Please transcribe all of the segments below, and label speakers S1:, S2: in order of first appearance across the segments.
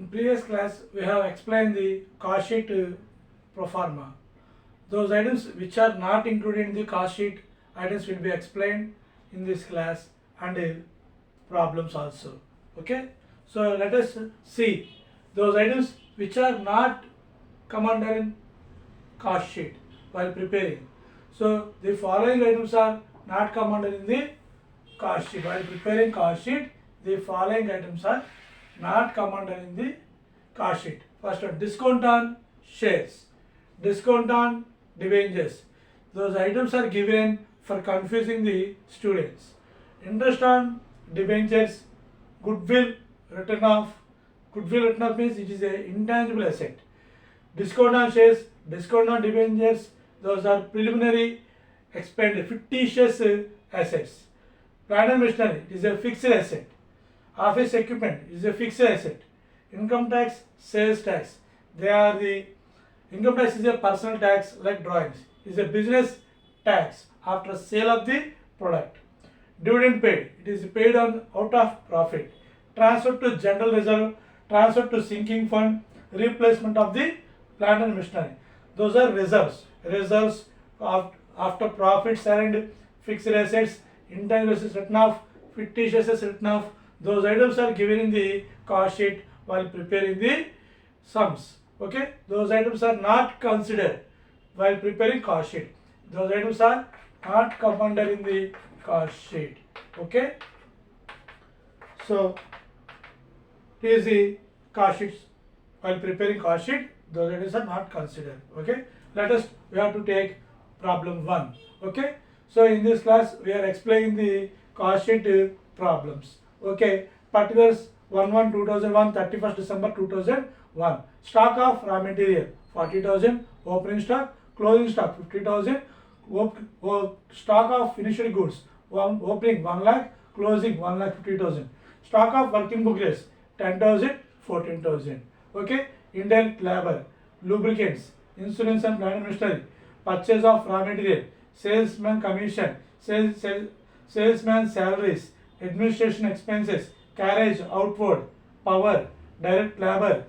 S1: In previous class, we have explained the cost sheet pro forma. Those items which are not included in the cost sheet items will be explained in this class and problems also. Okay, so let us see those items which are not come under in cost sheet while preparing. So the following items are not come under in the cost sheet while preparing cost sheet. The following items are not come under in the cost sheet. First one, discount on shares, discount on debentures. Those items are given for confusing the students. Interest on debentures, goodwill written off. Goodwill written off means it is an intangible asset. Discount on shares, discount on debentures, those are preliminary expended fictitious assets. Plant and machinery is a fixed asset. Office equipment is a fixed asset. Income tax, sales tax, they are the income tax is a personal tax like drawings, is a business tax after sale of the product. Dividend paid, it is paid on out of profit. Transfer to general reserve, transfer to sinking fund, replacement of the plant and machinery. Those are reserves. Reserves of after profits and fixed assets, intangible assets written off, fictitious assets written off. Those items are given in the cost sheet while preparing the sums. Okay, those items are not considered while preparing cost sheet. Those items are not come under in the cost sheet. Okay, so here is the cost sheets while preparing cost sheet. Those items are not considered. Okay, we have to take problem 1. Okay, so in this class we are explaining the cost sheet problems. Okay, particulars 1/1/2001, 31st December 2001. Stock of raw material 40,000, opening stock, closing stock 50,000, stock of finished goods, opening 1 lakh, closing 1,50,000. Stock of work in progress 10,000, 14,000. Okay, indirect labor, lubricants, insurance and plant and machinery, purchase of raw material, salesman commission, salesman salaries, administration expenses, carriage outward, power, direct labor,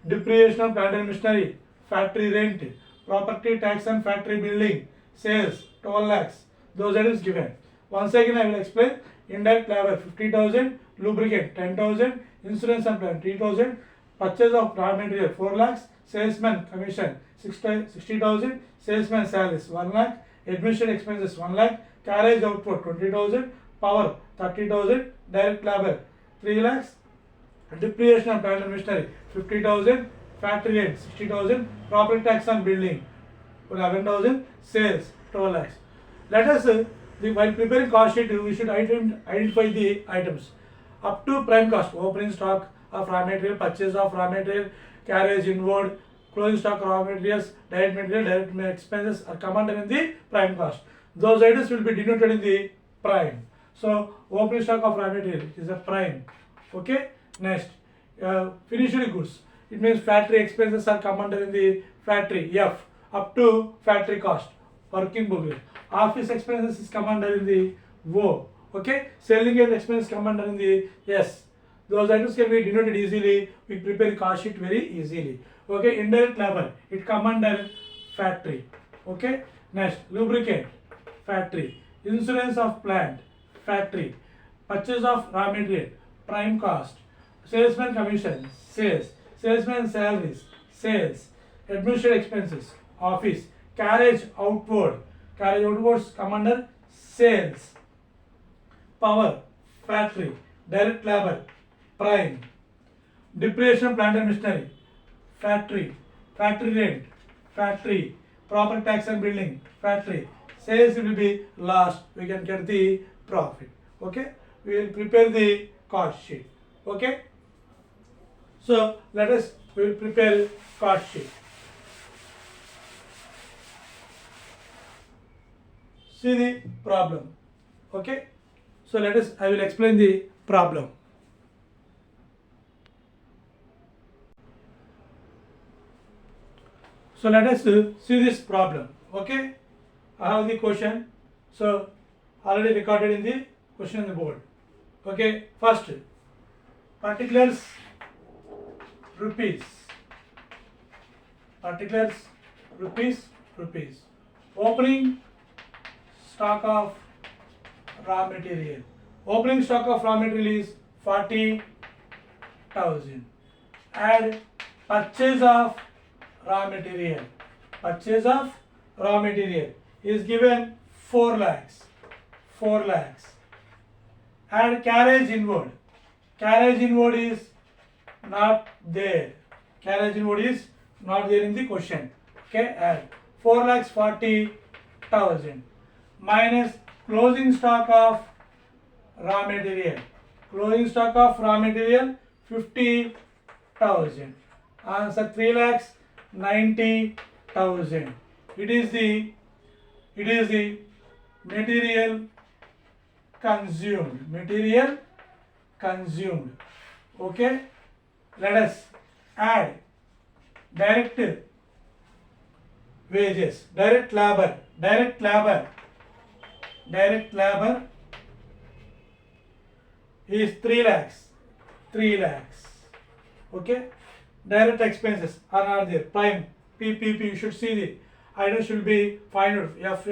S1: depreciation of plant and machinery, factory rent, property tax and factory building, sales 12 lakhs. Those items given. Once again I will explain. Indirect labor 50,000, lubricant 10,000, insurance and plant 3,000, purchase of raw material 4 lakhs, salesman commission 60,000, salesman salaries 1 lakh, admission expenses 1 lakh, carriage output 20,000, power 30,000, direct labor 3 lakhs, depreciation of plant and machinery 50,000, factory rent 60,000, property tax on building 11,000, sales 12 lakhs. Let us while preparing cost sheet we should identify the items up to prime cost, opening stock of raw material, purchase of raw material, carriage inward, closing stock raw materials, direct expenses are come under in the prime cost. Those items will be denoted in the prime. So opening stock of raw material is a prime. Okay, next finished goods, it means factory expenses are come under in the factory F up to factory cost, working progress. Office expenses is come under in the O. Okay, selling and expenses come under in the S. Those items can be denoted easily. We prepare cost sheet very easily. Okay, indirect labor, it come under factory. Okay, next lubricant, factory, insurance of plant, factory, purchase of raw material, prime cost, salesman commission, sales, salesman salaries, sales, administrative expenses, office, carriage outward come under sales, power, factory, direct labor, prime, depreciation plant and machinery, factory rent, factory, property tax and building, factory, sales will be last, we can get the profit. Okay, we will prepare the cost sheet. Okay, so we will prepare cost sheet. See the problem. Okay, so I will explain the problem. So let us see this problem. Okay, I have the question. So already recorded in the question on the board. Okay, first particulars rupees. Particulars rupees. Opening stock of raw material. Opening stock of raw material is 40,000. Add purchase of raw material. Purchase of raw material is given 4 lakhs. Add carriage inward. Carriage inward is not there. Carriage inward is not there in the question. Okay, add 4,40,000 minus closing stock of raw material. Closing stock of raw material 50,000. Answer 3,90,000. It is the material consumed. Okay, let us add direct wages, direct labor is 3 lakhs. Okay, direct expenses are not there. Prime PPP, you should see the item should be find F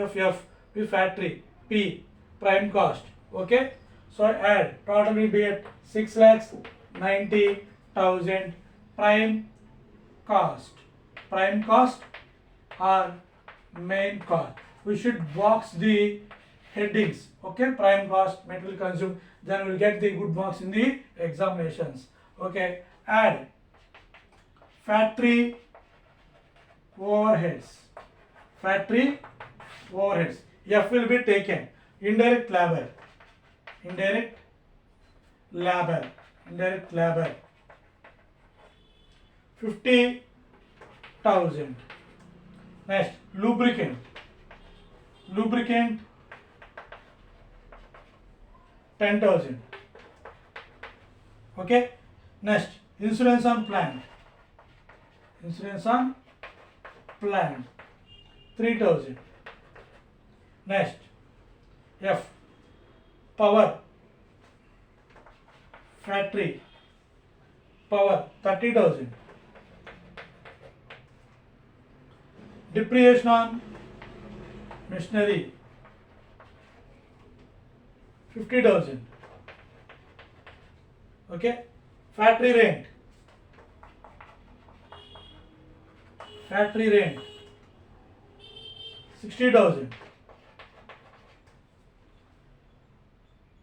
S1: P factory, P prime cost. Okay, so add, total will be at 6,90,000 prime cost or main cost. We should box the headings. Okay, prime cost, material consumed, then we will get the good marks in the examinations. Okay, add factory overheads. F will be taken. Indirect labor 50,000. Next, lubricant 10,000. Okay, next, insurance on plant 3,000. Next, F power factory power 30,000. Depreciation on machinery 50,000. Okay, factory rent 60,000.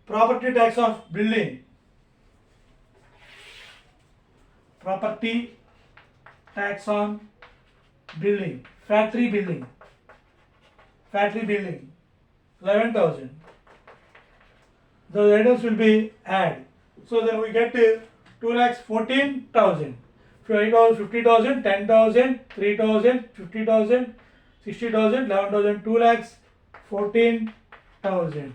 S1: Property tax of building, factory building 11,000. The items will be add. So then we get 2,14,000. 50,000, 10,000, 3,000, 50,000, 60,000, 11,000, 2,14,000.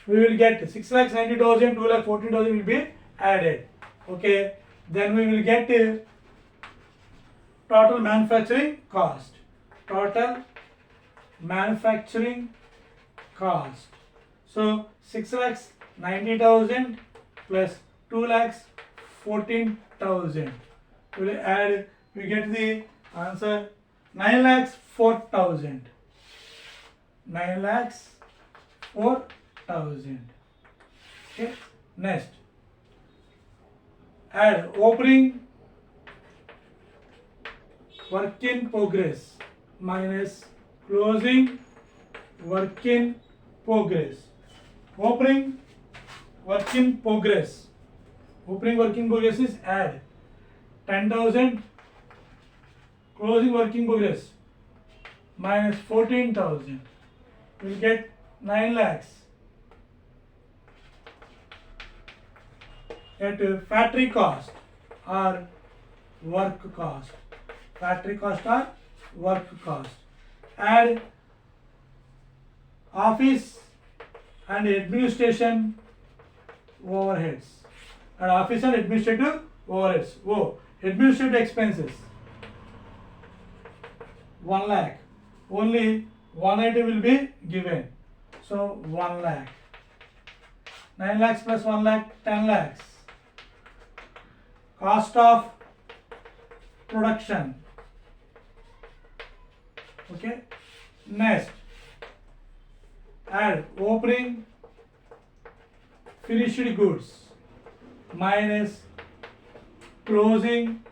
S1: We will get 6,90,000, 2,14,000 will be added. Okay, then we will get total manufacturing cost. So 6,90,000 plus 2,14,000. We will add. We get the answer 9,04,000. 9,04,000. Okay. Next, add opening work in progress minus closing work in progress. Opening work in progress is add 10,000. Closing work in progress minus 14,000. We will get 9 lakhs. At factory cost or work cost. Add office and administration overheads. Administrative expenses 1 lakh. Only one item will be given. So 1 lakh. 9 lakhs plus 1 lakh, 10 lakhs. Cost of production. Okay, next add opening finished goods minus closing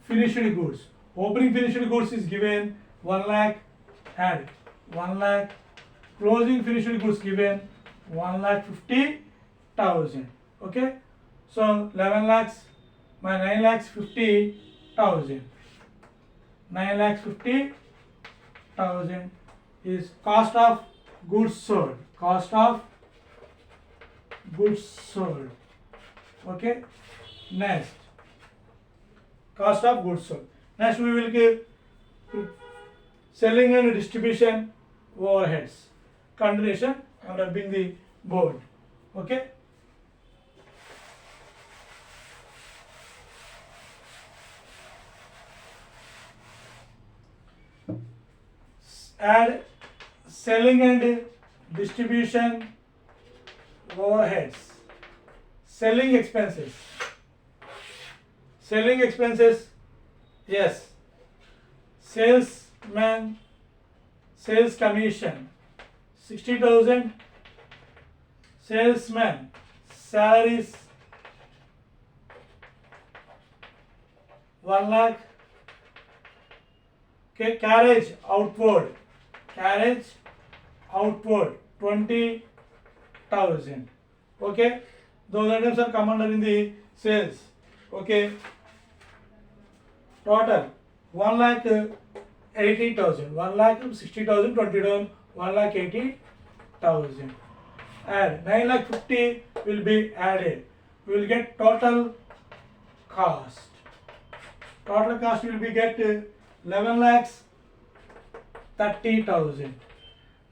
S1: finished goods. Opening finished goods is given 1 lakh, add 1 lakh, closing finished goods given 1,50,000. Okay, so 11 lakhs by 9,50,000. 9,50,000 is cost of goods sold. Cost of goods sold. Okay, next cost of goods sold. Next we will give selling and distribution overheads. Continuation, I am rubbing the board. Okay. Add selling and distribution overheads. Selling expenses. Selling expenses, yes. Salesman, sales commission 60,000. Salesman salaries 1 lakh. Okay, carriage outward 20,000. Okay, those items are come under in the sales. Okay, total 1,80,000. 1,60,000, 20,000, 1,80,000. Add 9,50,000 will be added. We will get total cost. Total cost will be get 11,30,000.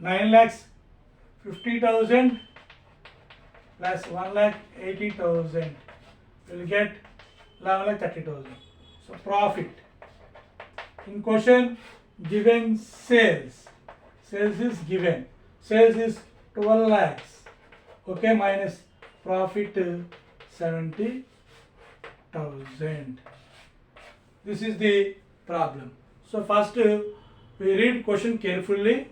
S1: 9,50,000 plus 1,80,000 will get 11,30,000. So profit. In question given sales. Sales is given. Sales is 12 lakhs. Okay, minus profit 70,000. This is the problem. So first we read question carefully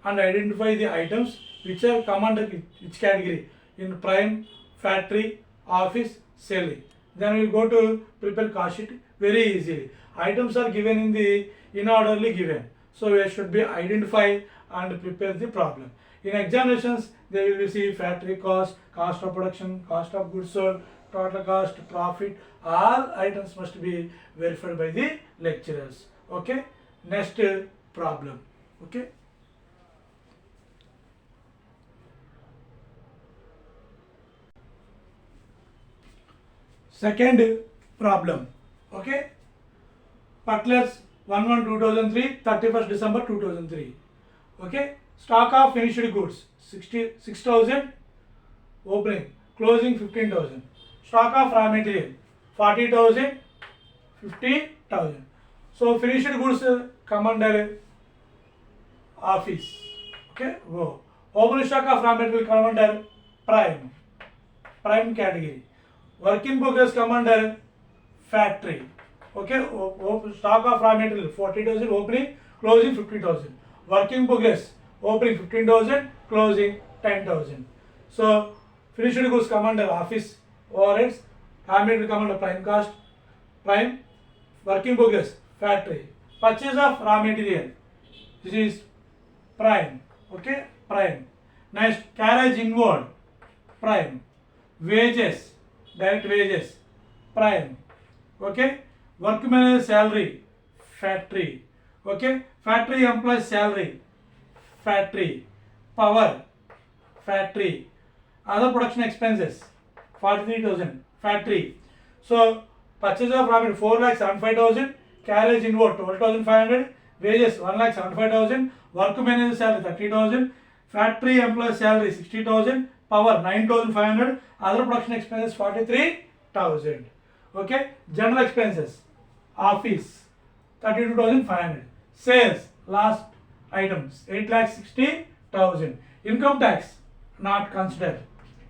S1: and identify the items which are come under which category in prime, factory, office, selling. Then we will go to prepare cost sheet very easily. Items are given in orderly given. So we should be identify and prepare the problem. In examinations, they will see factory cost, cost of production, cost of goods sold, total cost, profit. All items must be verified by the lecturers. Okay. Next problem. Okay. Second problem. Okay. Particulars 1/1/2003, 31st December 2003. Okay. Stock of finished goods 6,000. Opening, closing 15,000. Stock of raw material 40,000, 50,000. So finished goods come under office. Okay. Go. Opening stock of raw material come under prime category. Work in progress come under factory. Okay. Stock of raw material 40,000. Opening, closing 50,000. Work in progress opening 15,000, closing 10,000. So finished goods come under office overheads. Raw material come under prime cost, prime. Work in progress factory. Purchase of raw material, this is prime. Okay, prime. Next, carriage inward, prime. Wages, direct wages, prime. Okay, workman salary, factory. Okay, factory employees salary, factory. Power, factory. Other production expenses 43,000, factory. So purchase of raw material 4,75,000, carriage inward 12,500, wages 1,75,000, workman salary 30,000, factory employee salary 60,000, power 9,500, other production expenses 43,000. Okay, general expenses, office 32,500, sales last items 8,60,000, income tax not considered,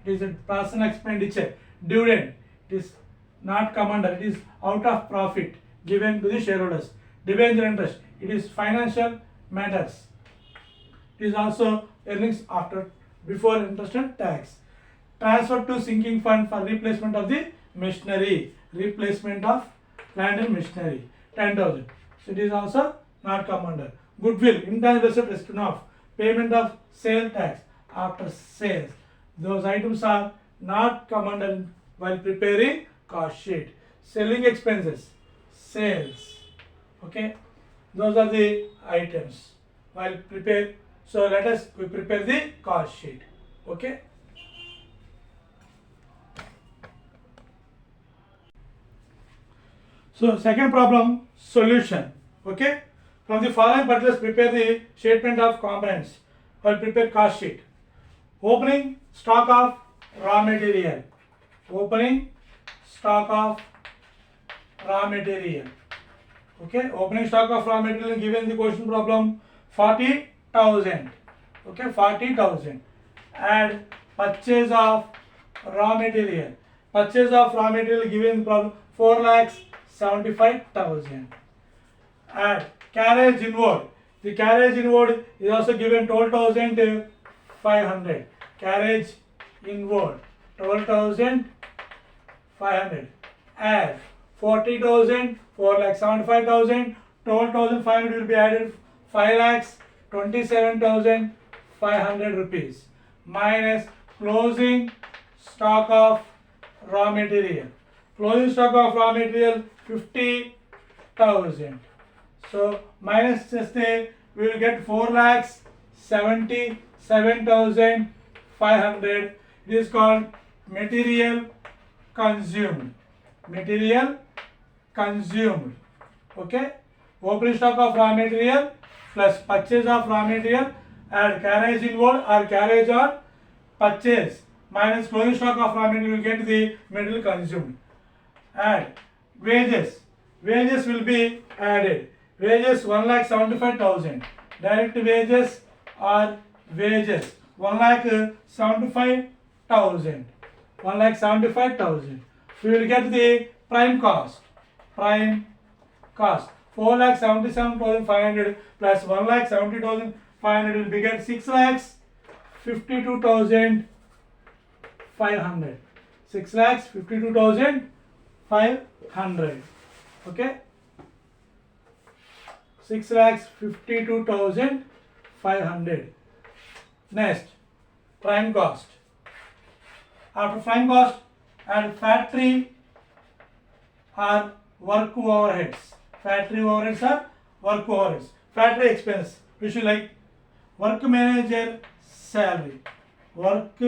S1: it is a personal expenditure, dividend it is not come under, it is out of profit, given to the shareholders. Debenture interest, it is financial matters. It is also earnings after before interest and tax. Transfer to sinking fund for replacement of the machinery, replacement of plant and machinery, 10,000. So it is also not come under. Goodwill, intangible asset written off, payment of sale tax after sales. Those items are not come under while preparing cost sheet. Selling expenses, sales. Okay, those are the items while prepare. So let us prepare the cost sheet. Okay. So second problem solution. Okay. From the following particulars prepare the statement of components or prepare cost sheet. Opening stock of raw material. Opening stock of raw material. Okay. Opening stock of raw material given the question problem 40,000. Okay. 40,000. Add purchase of raw material. Purchase of raw material given the problem 4,75,000. Add carriage inward. The carriage inward is also given 12,500. Carriage inward 12,500. Add 40,000, 4,75,000. 12,500 will be added 5,27,500 rupees minus closing stock of raw material. Closing stock of raw material 50,000. So minus just we will get 4,77,500. It is called material consumed. Material consumed. Okay. Opening stock of raw material plus purchase of raw material, add carriage inward or carriage or purchase minus closing stock of raw material, you get the material consumed. Add wages. Wages will be added. Wages 1,75,000. Direct wages or wages 1,75,000. 1,75,000. We will get the prime cost. Prime cost 4,77,500 plus 1,70,500 will be get 6,52,500. 6,52,500. Okay. 6,52,500. Next, prime cost. After prime cost, add factory or work overheads. Factory overheads or work overheads. Factory expense, which is like work manager salary. Work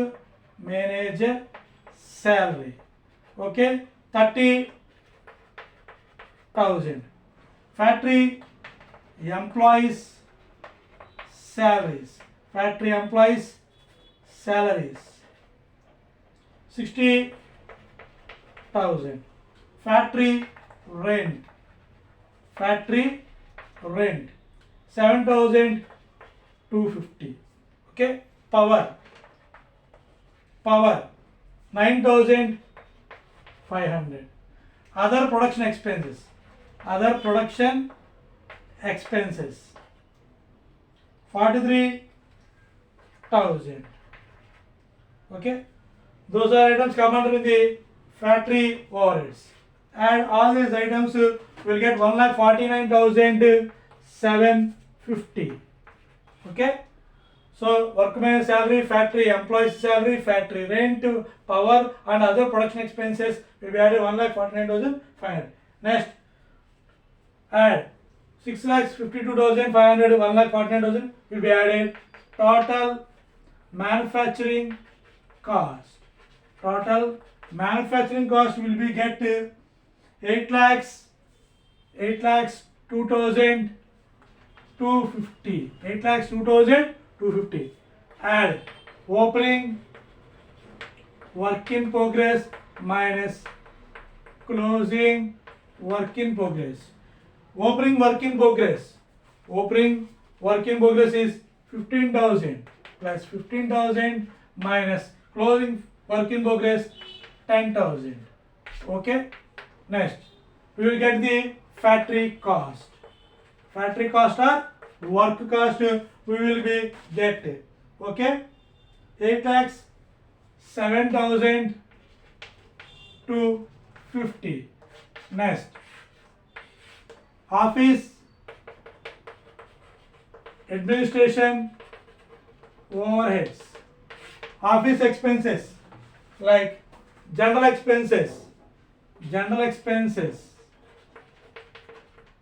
S1: manager salary. Okay, 30,000. Factory employees salaries. Factory employees salaries 60,000. Factory rent. Factory rent 7,250. Okay. Power 9,500. Other production expenses. Other production expenses 43,000. Okay, those are items come under in the factory overheads. And all these items will get 1,49,750. Okay, so workman salary, factory employees salary, factory rent, power and other production expenses will be added 1,49,500. Next, add 6,52,500, 1,49,000 will be added. Total manufacturing cost. Total manufacturing cost will be get 8,02,250. 8,02,250. Add opening work in progress minus closing work in progress. Opening work in progress. Opening work in progress is 15,000 plus 15,000 minus closing work in progress 10,000. Okay. Next, we will get the factory cost. Factory cost or work cost we will be get. Okay, 8 lakhs 7,250. Next, office administration overheads. Office expenses like general expenses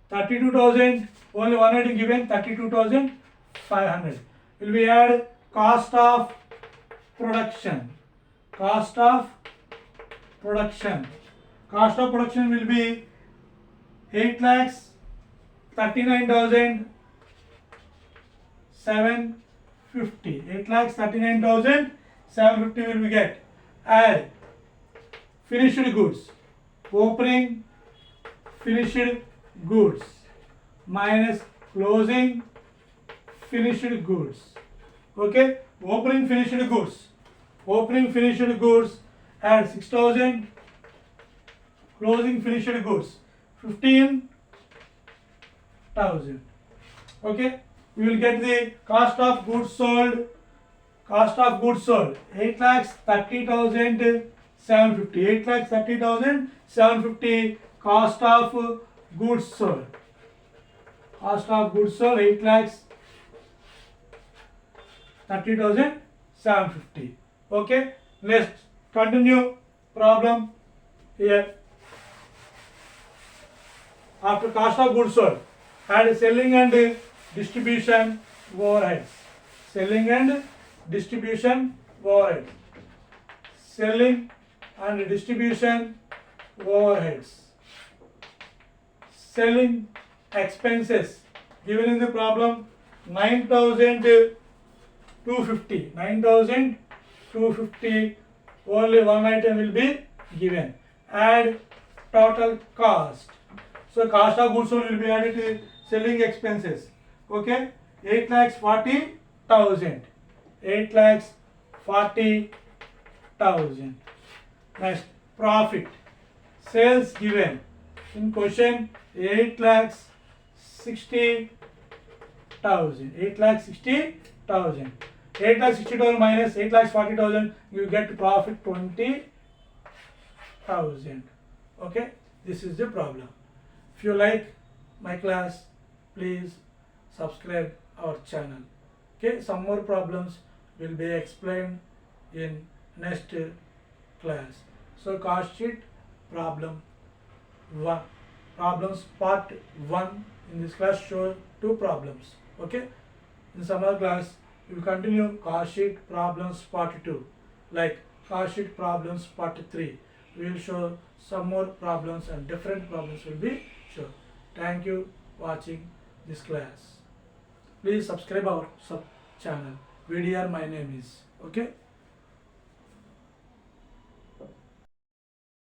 S1: 32,000, only one item given 32,500. Will we add cost of production? Cost of production will be 8 lakhs 39,750. 8 lakhs 39,750 will we get. Add finished goods, opening finished goods minus closing finished goods. Okay, opening finished goods add 6,000, closing finished goods 15,000. Okay, we will get the cost of goods sold. 8 lakhs 30,750. 8 lakhs 30,750 cost of goods sold. 8 lakhs 30,750. Okay, let's continue problem here. After cost of goods sold, add selling and distribution overheads. Selling and distribution overheads. Selling and distribution overheads. Selling expenses given in the problem 9,250. 9,250. Only one item will be given. Add total cost. So cost of goods sold will be added to selling expenses. Okay, 8 lakhs 40,000. 8 lakhs 40,000. Next, profit. Sales given in question 8 lakhs 60,000. 8 lakhs 60,000. 8 lakhs 60,000 minus 8 lakhs 40,000, you get profit 20,000. Okay, this is the problem. If you like my class, please subscribe our channel. Okay, some more problems will be explained in next class. So cost sheet problem 1, problems part 1 in this class show 2 problems. Okay, in some other class we will continue cost sheet problems part 2, like cost sheet problems part 3. We will show some more problems and different problems will be shown. Thank you watching this class. Please subscribe our channel. VDR my name is. Okay.